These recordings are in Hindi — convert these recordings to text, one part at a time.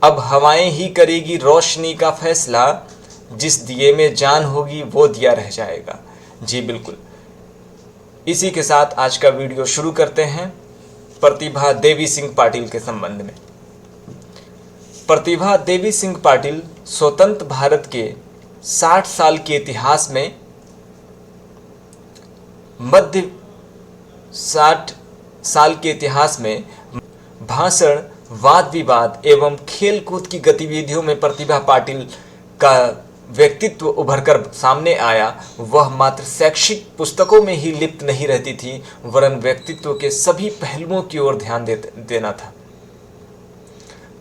अब हवाएं ही करेगी रोशनी का फैसला, जिस दिए में जान होगी वो दिया रह जाएगा। जी बिल्कुल, इसी के साथ आज का वीडियो शुरू करते हैं प्रतिभा देवी सिंह पाटिल के संबंध में। प्रतिभा देवी सिंह पाटिल स्वतंत्र भारत के 60 साल के इतिहास में मध्य 60 साल के इतिहास में भाषण, वाद विवाद एवं खेल कूद की गतिविधियों में प्रतिभा पाटिल का व्यक्तित्व उभरकर सामने आया। वह मात्र शैक्षिक पुस्तकों में ही लिप्त नहीं रहती थी, वरन व्यक्तित्व के सभी पहलुओं की ओर ध्यान देना था।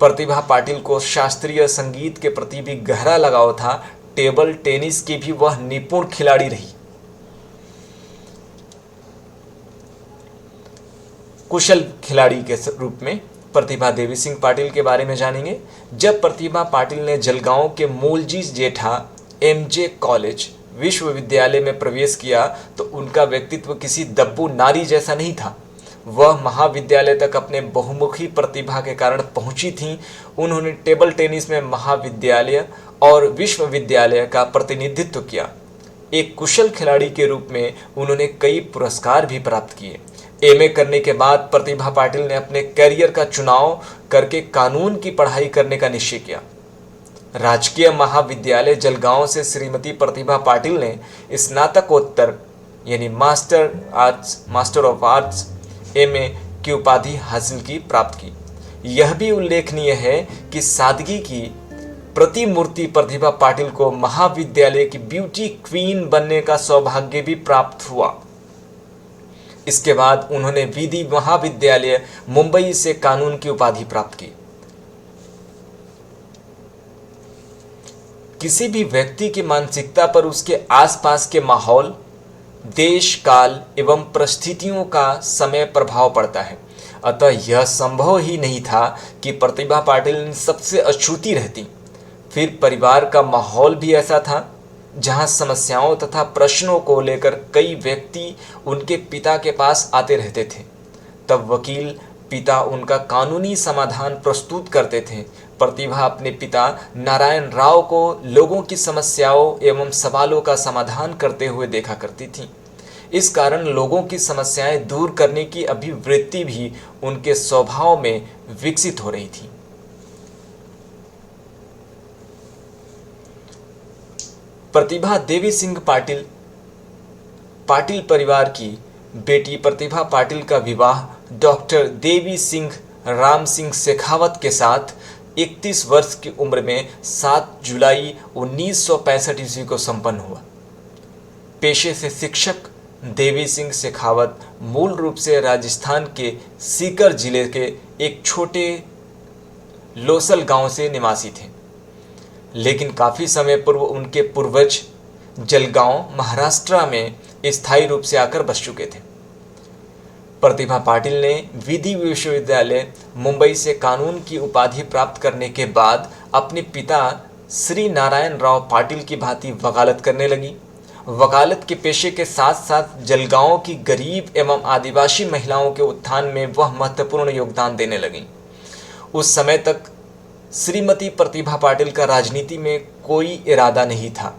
प्रतिभा पाटिल को शास्त्रीय संगीत के प्रति भी गहरा लगाव था। टेबल टेनिस की भी वह निपुण खिलाड़ी रही। कुशल खिलाड़ी के रूप में प्रतिभा देवी सिंह पाटिल के बारे में जानेंगे। जब प्रतिभा पाटिल ने जलगांव के मूलजी जेठा एमजे कॉलेज विश्वविद्यालय में प्रवेश किया तो उनका व्यक्तित्व किसी दब्बू नारी जैसा नहीं था। वह महाविद्यालय तक अपने बहुमुखी प्रतिभा के कारण पहुंची थीं। उन्होंने टेबल टेनिस में महाविद्यालय और विश्वविद्यालय का प्रतिनिधित्व किया। एक कुशल खिलाड़ी के रूप में उन्होंने कई पुरस्कार भी प्राप्त किए। एमए करने के बाद प्रतिभा पाटिल ने अपने करियर का चुनाव करके कानून की पढ़ाई करने का निश्चय किया। राजकीय महाविद्यालय जलगांव से श्रीमती प्रतिभा पाटिल ने स्नातकोत्तर यानी मास्टर ऑफ आर्ट्स एमए की उपाधि प्राप्त की। यह भी उल्लेखनीय है कि सादगी की प्रतिमूर्ति प्रतिभा पाटिल को महाविद्यालय की ब्यूटी क्वीन बनने का सौभाग्य भी प्राप्त हुआ। इसके बाद उन्होंने विधि महाविद्यालय मुंबई से कानून की उपाधि प्राप्त की। किसी भी व्यक्ति की मानसिकता पर उसके आसपास के माहौल, देश काल एवं परिस्थितियों का समय प्रभाव पड़ता है। अतः यह संभव ही नहीं था कि प्रतिभा पाटिल सबसे अछूती रहती। फिर परिवार का माहौल भी ऐसा था जहां समस्याओं तथा प्रश्नों को लेकर कई व्यक्ति उनके पिता के पास आते रहते थे। तब वकील पिता उनका कानूनी समाधान प्रस्तुत करते थे। प्रतिभा अपने पिता नारायण राव को लोगों की समस्याओं एवं सवालों का समाधान करते हुए देखा करती थी। इस कारण लोगों की समस्याएं दूर करने की अभिवृत्ति भी उनके स्वभाव में विकसित हो रही थी। प्रतिभा देवी सिंह पाटिल परिवार की बेटी प्रतिभा पाटिल का विवाह डॉक्टर देवी सिंह राम सिंह शेखावत के साथ 31 वर्ष की उम्र में 7 जुलाई 1965 ईस्वी को संपन्न हुआ। पेशे से शिक्षक देवी सिंह शेखावत मूल रूप से राजस्थान के सीकर जिले के एक छोटे लोसल गांव से निवासी थे, लेकिन काफ़ी समय पूर्व उनके पूर्वज जलगांव महाराष्ट्र में स्थायी रूप से आकर बस चुके थे। प्रतिभा पाटिल ने विधि विश्वविद्यालय मुंबई से कानून की उपाधि प्राप्त करने के बाद अपने पिता श्री नारायण राव पाटिल की भांति वकालत करने लगी। वकालत के पेशे के साथ साथ जलगांव की गरीब एवं आदिवासी महिलाओं के उत्थान में वह महत्वपूर्ण योगदान देने लगी। उस समय तक श्रीमती प्रतिभा पाटिल का राजनीति में कोई इरादा नहीं था।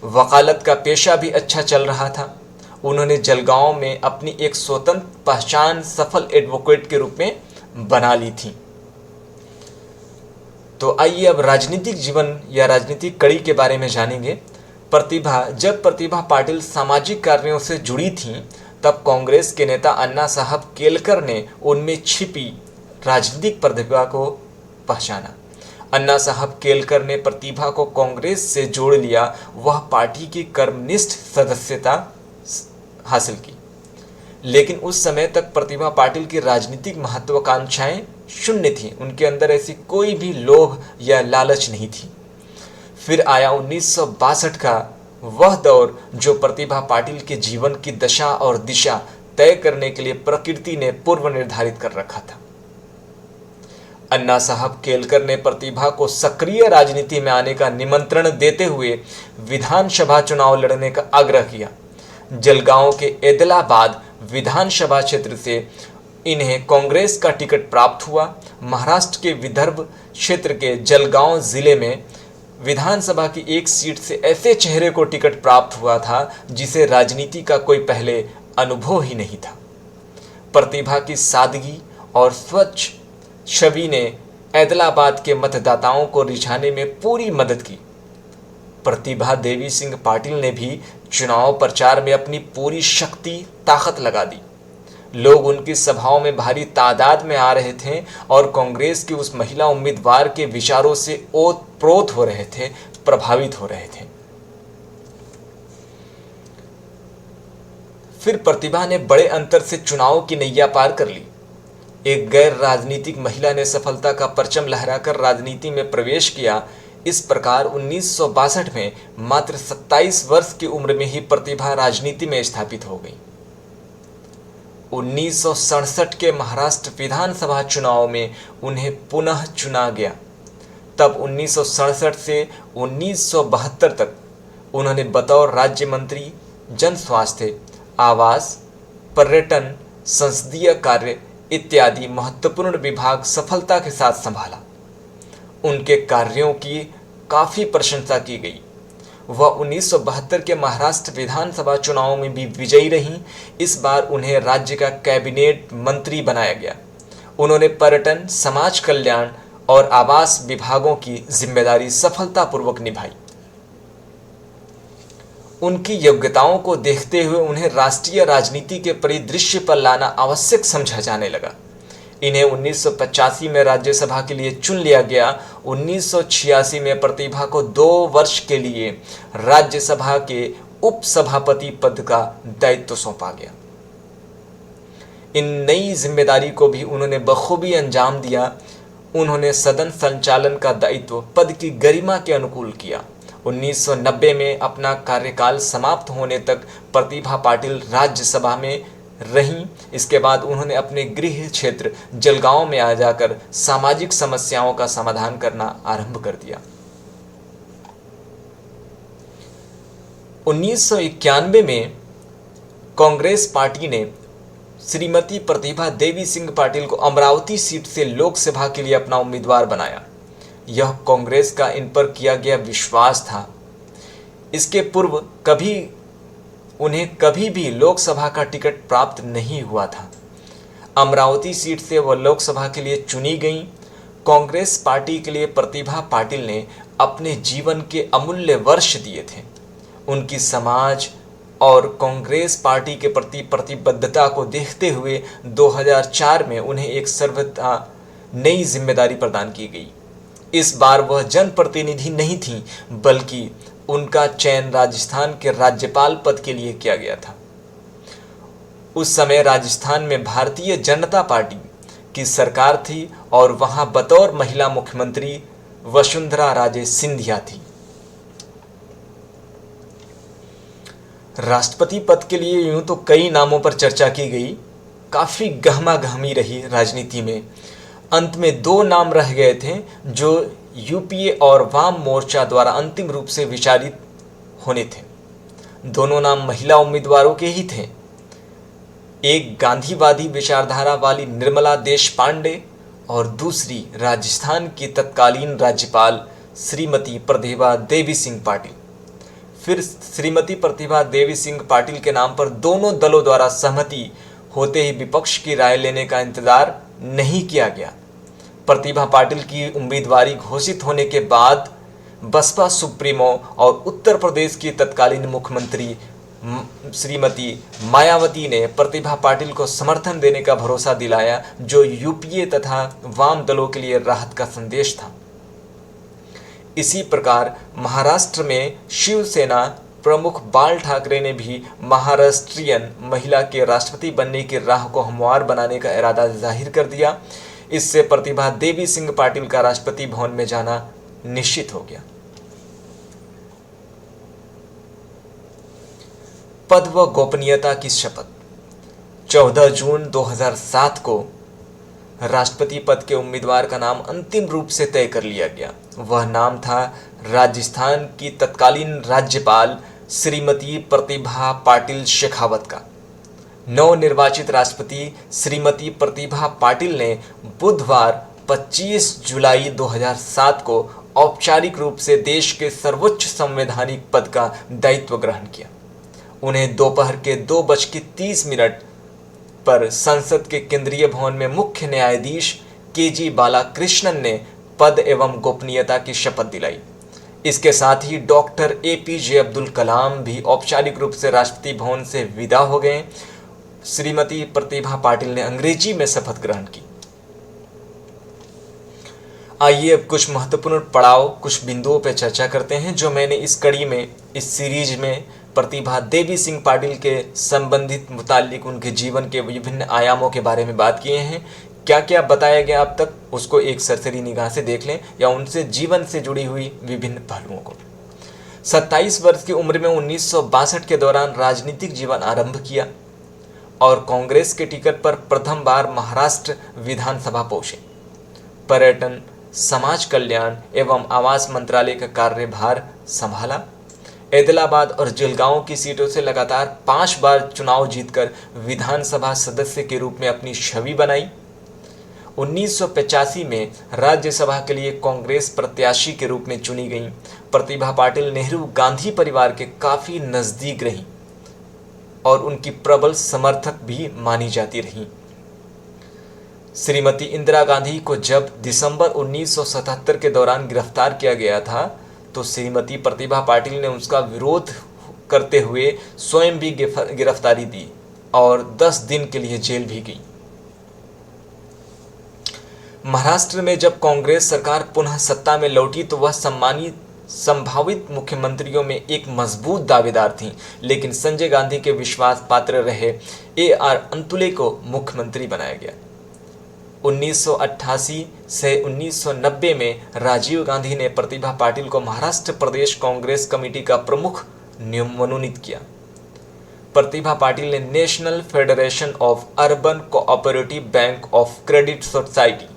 वकालत का पेशा भी अच्छा चल रहा था। उन्होंने जलगांव में अपनी एक स्वतंत्र पहचान सफल एडवोकेट के रूप में बना ली थी। तो आइए अब राजनीतिक जीवन या राजनीतिक कड़ी के बारे में जानेंगे। जब प्रतिभा पाटिल सामाजिक कार्यों से जुड़ी थीं, तब कांग्रेस के नेता अन्ना साहब केलकर ने उनमें छिपी राजनीतिक प्रतिभा को पहचाना। अन्ना साहब केलकर ने प्रतिभा को कांग्रेस से जोड़ लिया। वह पार्टी की कर्मनिष्ठ सदस्यता हासिल की, लेकिन उस समय तक प्रतिभा पाटिल की राजनीतिक महत्वाकांक्षाएं शून्य थी। उनके अंदर ऐसी कोई भी लोभ या लालच नहीं थी। फिर आया 1962 का वह दौर जो प्रतिभा पाटिल के जीवन की दशा और दिशा तय करने के लिए प्रकृति ने पूर्व निर्धारित कर रखा था। अन्ना साहब केलकर ने प्रतिभा को सक्रिय राजनीति में आने का निमंत्रण देते हुए विधानसभा चुनाव लड़ने का आग्रह किया। जलगांव के एदलाबाद विधानसभा क्षेत्र से इन्हें कांग्रेस का टिकट प्राप्त हुआ। महाराष्ट्र के विदर्भ क्षेत्र के जलगांव जिले में विधानसभा की एक सीट से ऐसे चेहरे को टिकट प्राप्त हुआ था जिसे राजनीति का कोई पहले अनुभव ही नहीं था। प्रतिभा की सादगी और स्वच्छ छवि ने ऐदलाबाद के मतदाताओं को रिझाने में पूरी मदद की। प्रतिभा देवी सिंह पाटिल ने भी चुनाव प्रचार में अपनी पूरी शक्ति ताकत लगा दी। लोग उनकी सभाओं में भारी तादाद में आ रहे थे और कांग्रेस की उस महिला उम्मीदवार के विचारों से ओतप्रोत हो रहे थे, प्रभावित हो रहे थे। फिर प्रतिभा ने बड़े अंतर से चुनाव की नैया पार कर ली। एक गैर राजनीतिक महिला ने सफलता का परचम लहराकर राजनीति में प्रवेश किया। इस प्रकार 1962 में मात्र 27 वर्ष की उम्र में ही प्रतिभा राजनीति में स्थापित हो गई। 1967 के महाराष्ट्र विधानसभा चुनाव में उन्हें पुनः चुना गया। तब 1967 से 1972 तक उन्होंने बतौर राज्य मंत्री जन स्वास्थ्य, आवास, पर्यटन, संसदीय कार्य इत्यादि महत्वपूर्ण विभाग सफलता के साथ संभाला। उनके कार्यों की काफ़ी प्रशंसा की गई। वह 1972 के महाराष्ट्र विधानसभा चुनाव में भी विजयी रहीं। इस बार उन्हें राज्य का कैबिनेट मंत्री बनाया गया। उन्होंने पर्यटन, समाज कल्याण और आवास विभागों की जिम्मेदारी सफलतापूर्वक निभाई। उनकी योग्यताओं को देखते हुए उन्हें राष्ट्रीय राजनीति के परिदृश्य पर लाना आवश्यक समझा जाने लगा। इन्हें 1985 में राज्यसभा के लिए चुन लिया गया। 1986 में प्रतिभा को 2 वर्ष के लिए राज्यसभा के उपसभापति पद का दायित्व सौंपा गया। इन नई जिम्मेदारी को भी उन्होंने बखूबी अंजाम दिया। उन्होंने सदन संचालन का दायित्व पद की गरिमा के अनुकूल किया। 1990 में अपना कार्यकाल समाप्त होने तक प्रतिभा पाटिल राज्यसभा में रहीं। इसके बाद उन्होंने अपने गृह क्षेत्र जलगांव में आ जाकर सामाजिक समस्याओं का समाधान करना आरंभ कर दिया। 1991 में कांग्रेस पार्टी ने श्रीमती प्रतिभा देवी सिंह पाटिल को अमरावती सीट से लोकसभा के लिए अपना उम्मीदवार बनाया। यह कांग्रेस का इन पर किया गया विश्वास था। इसके पूर्व उन्हें कभी भी लोकसभा का टिकट प्राप्त नहीं हुआ था। अमरावती सीट से वह लोकसभा के लिए चुनी गई। कांग्रेस पार्टी के लिए प्रतिभा पाटिल ने अपने जीवन के अमूल्य वर्ष दिए थे। उनकी समाज और कांग्रेस पार्टी के प्रति प्रतिबद्धता को देखते हुए 2004 में उन्हें एक सर्वथा नई जिम्मेदारी प्रदान की गई। इस बार वह जनप्रतिनिधि नहीं थीं, बल्कि उनका चयन राजस्थान के राज्यपाल पद के लिए किया गया था। उस समय राजस्थान में भारतीय जनता पार्टी की सरकार थी और वहां बतौर महिला मुख्यमंत्री वसुंधरा राजे सिंधिया थी। राष्ट्रपति पद के लिए यूं तो कई नामों पर चर्चा की गई, काफी गहमागहमी रही राजनीति में। अंत में 2 नाम रह गए थे जो यूपीए और वाम मोर्चा द्वारा अंतिम रूप से विचारित होने थे। दोनों नाम महिला उम्मीदवारों के ही थे। एक गांधीवादी विचारधारा वाली निर्मला देशपांडे और दूसरी राजस्थान की तत्कालीन राज्यपाल श्रीमती प्रतिभा देवी सिंह पाटिल। फिर श्रीमती प्रतिभा देवी सिंह पाटिल के नाम पर दोनों दलों द्वारा सहमति होते ही विपक्ष की राय लेने का इंतजार नहीं किया गया। प्रतिभा पाटिल की उम्मीदवारी घोषित होने के बाद बसपा सुप्रीमो और उत्तर प्रदेश की तत्कालीन मुख्यमंत्री श्रीमती मायावती ने प्रतिभा पाटिल को समर्थन देने का भरोसा दिलाया, जो यूपीए तथा वाम दलों के लिए राहत का संदेश था। इसी प्रकार महाराष्ट्र में शिवसेना प्रमुख बाल ठाकरे ने भी महाराष्ट्रियन महिला के राष्ट्रपति बनने की राह को हमवार बनाने का इरादा जाहिर कर दिया। इससे प्रतिभा देवी सिंह पाटिल का राष्ट्रपति भवन में जाना निश्चित हो गया। पद व गोपनीयता की शपथ 14 जून 2007 को राष्ट्रपति पद के उम्मीदवार का नाम अंतिम रूप से तय कर लिया गया। वह नाम था राजस्थान की तत्कालीन राज्यपाल श्रीमती प्रतिभा पाटिल शेखावत का। नवनिर्वाचित राष्ट्रपति श्रीमती प्रतिभा पाटिल ने बुधवार 25 जुलाई 2007 को औपचारिक रूप से देश के सर्वोच्च संवैधानिक पद का दायित्व ग्रहण किया। उन्हें दोपहर के 2:30 पर संसद के केंद्रीय भवन में मुख्य न्यायाधीश के.जी. बालाकृष्णन ने पद एवं गोपनीयता की शपथ दिलाई। इसके साथ ही डॉक्टर ए.पी.जे. अब्दुल कलाम भी औपचारिक रूप से राष्ट्रपति भवन से विदा हो गए। श्रीमती प्रतिभा पाटिल ने अंग्रेजी में शपथ ग्रहण की। आइए अब कुछ महत्वपूर्ण पड़ाव, कुछ बिंदुओं पर चर्चा करते हैं जो मैंने इस कड़ी में, इस सीरीज में प्रतिभा देवी सिंह पाटिल के संबंधित मुतालिक उनके जीवन के विभिन्न आयामों के बारे में बात किए हैं। क्या क्या बताया गया अब तक, उसको एक सरसरी निगाह से देख लें या उनसे जीवन से जुड़ी हुई विभिन्न पहलुओं को। 27 वर्ष की उम्र में 1962 के दौरान राजनीतिक जीवन आरंभ किया और कांग्रेस के टिकट पर प्रथम बार महाराष्ट्र विधानसभा पहुंचे। पर्यटन, समाज कल्याण एवं आवास मंत्रालय का कार्यभार संभाला। ऐदलाबाद और जलगांव की सीटों से लगातार 5 बार चुनाव जीतकर विधानसभा सदस्य के रूप में अपनी छवि बनाई। 1985 में राज्यसभा के लिए कांग्रेस प्रत्याशी के रूप में चुनी गई। प्रतिभा पाटिल नेहरू गांधी परिवार के काफी नजदीक रहीं और उनकी प्रबल समर्थक भी मानी जाती रहीं। श्रीमती इंदिरा गांधी को जब दिसंबर 1977 के दौरान गिरफ्तार किया गया था तो श्रीमती प्रतिभा पाटिल ने उसका विरोध करते हुए स्वयं भी गिरफ्तारी दी और 10 दिन के लिए जेल भी गई। महाराष्ट्र में जब कांग्रेस सरकार पुनः सत्ता में लौटी तो वह संभावित मुख्यमंत्रियों में एक मजबूत दावेदार थी, लेकिन संजय गांधी के विश्वास पात्र रहे A.R. अंतुले को मुख्यमंत्री बनाया गया। 1988 से 1990 में राजीव गांधी ने प्रतिभा पाटिल को महाराष्ट्र प्रदेश कांग्रेस कमेटी का प्रमुख मनोनीत किया। प्रतिभा पाटिल ने national federation of urban cooperative bank of credit society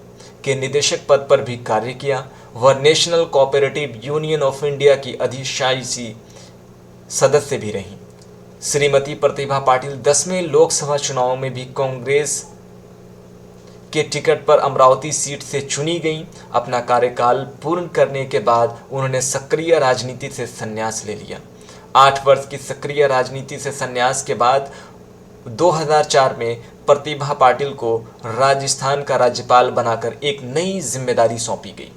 के निदेशक पद पर भी कार्य किया। वह national cooperative union of India की अधिशासी सदस्य भी रहीं। श्रीमती प्रतिभा पाटिल 10वें लोकसभा चुनाव में भी कांग्रेस के टिकट पर अमरावती सीट से चुनी गई। अपना कार्यकाल पूर्ण करने के बाद उन्होंने सक्रिय राजनीति से संन्यास ले लिया। 8 वर्ष की सक्रिय राजनीति से संन्यास के बाद 2004 में प्रतिभा पाटिल को राजस्थान का राज्यपाल बनाकर एक नई जिम्मेदारी सौंपी गई।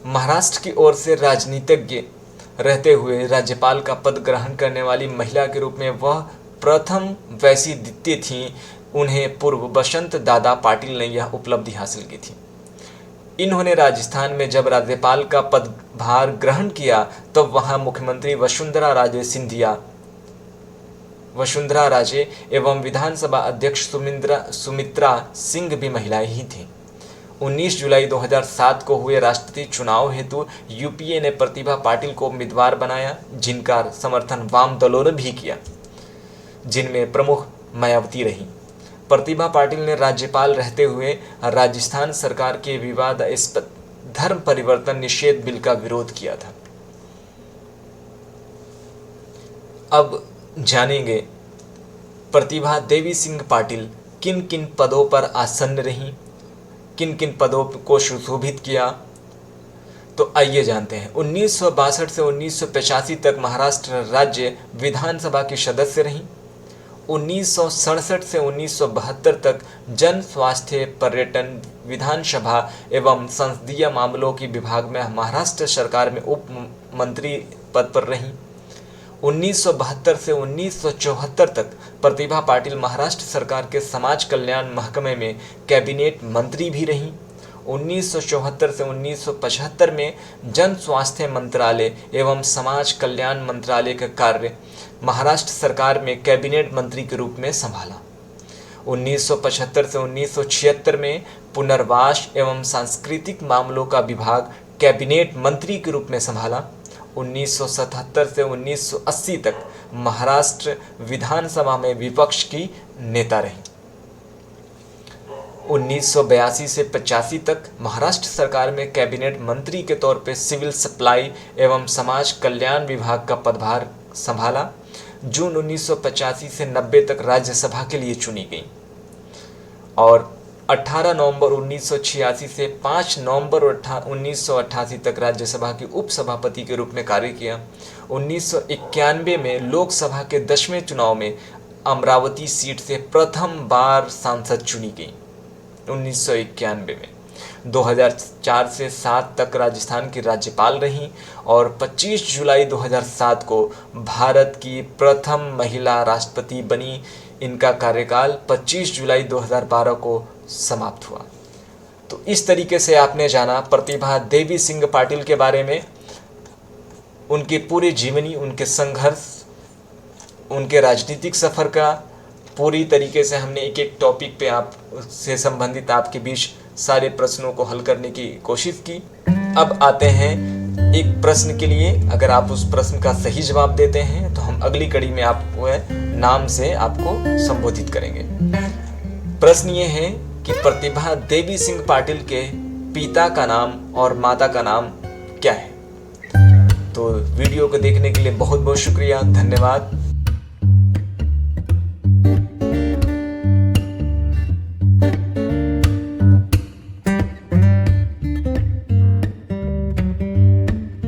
महाराष्ट्र की ओर से राजनीतिज्ञ रहते हुए राज्यपाल का पद ग्रहण करने वाली महिला के रूप में वह प्रथम वैसी द्वितीय थीं। उन्हें पूर्व बसंत दादा पाटिल ने यह उपलब्धि हासिल की थी। इन्होंने राजस्थान में जब राज्यपाल का पदभार ग्रहण किया तब तो वहां मुख्यमंत्री वसुंधरा राजे एवं विधानसभा अध्यक्ष सुमित्रा सिंह भी महिलाएं ही थीं। 19 जुलाई 2007 को हुए राष्ट्रपति चुनाव हेतु यूपीए ने प्रतिभा पाटिल को उम्मीदवार बनाया, जिनका समर्थन वाम दलों ने भी किया, जिनमें प्रमुख मायावती रही। प्रतिभा पाटिल ने राज्यपाल रहते हुए राजस्थान सरकार के विवादास्पद धर्म परिवर्तन निषेध बिल का विरोध किया था। अब जानेंगे प्रतिभा देवी सिंह पाटिल किन किन पदों पर आसन्न रहीं, किन किन पदों को सुशोभित किया। तो आइए जानते हैं। 1962 से 1985 तक महाराष्ट्र राज्य विधानसभा की सदस्य रहीं। 1967 से 1972 तक जन स्वास्थ्य, पर्यटन, विधानसभा एवं संसदीय मामलों की विभाग में महाराष्ट्र सरकार में उप मंत्री पद पर रहीं। 1972 से 1974 तक प्रतिभा पाटिल महाराष्ट्र सरकार के समाज कल्याण महकमे में कैबिनेट मंत्री भी रहीं। 1974 से 1975 में जन स्वास्थ्य मंत्रालय एवं समाज कल्याण मंत्रालय का कार्य महाराष्ट्र सरकार में कैबिनेट मंत्री के रूप में संभाला। 1975 से 1976 में पुनर्वास एवं सांस्कृतिक मामलों का विभाग कैबिनेट मंत्री के रूप में संभाला। 1977 से 1980 तक महाराष्ट्र विधानसभा में विपक्ष की नेता रहीं। 1982 से 85 तक महाराष्ट्र सरकार में कैबिनेट मंत्री के तौर पर सिविल सप्लाई एवं समाज कल्याण विभाग का पदभार संभाला। जून 1985 से 90 तक राज्यसभा के लिए चुनी गई और 18 नवंबर 1986 से 5 नवंबर 1988 तक राज्यसभा के उपसभापति के रूप में कार्य किया। 1991 में लोकसभा के 10वें चुनाव में अमरावती सीट से प्रथम बार सांसद चुनी गई 1991 में। 2004 से 7 तक राजस्थान की राज्यपाल रहीं और 25 जुलाई 2007 को भारत की प्रथम महिला राष्ट्रपति बनी। इनका कार्यकाल 25 जुलाई 2012 को समाप्त हुआ। तो इस तरीके से आपने जाना प्रतिभा देवी सिंह पाटिल के बारे में, उनकी पूरी जीवनी, उनके संघर्ष, उनके राजनीतिक सफ़र का पूरी तरीके से हमने एक एक टॉपिक पे आप से संबंधित आपके बीच सारे प्रश्नों को हल करने की कोशिश की। अब आते हैं एक प्रश्न के लिए। अगर आप उस प्रश्न का सही जवाब देते हैं तो हम अगली कड़ी में आपको नाम से आपको संबोधित करेंगे। प्रश्न ये है कि प्रतिभा देवी सिंह पाटिल के पिता का नाम और माता का नाम क्या है। तो वीडियो को देखने के लिए बहुत बहुत शुक्रिया, धन्यवाद।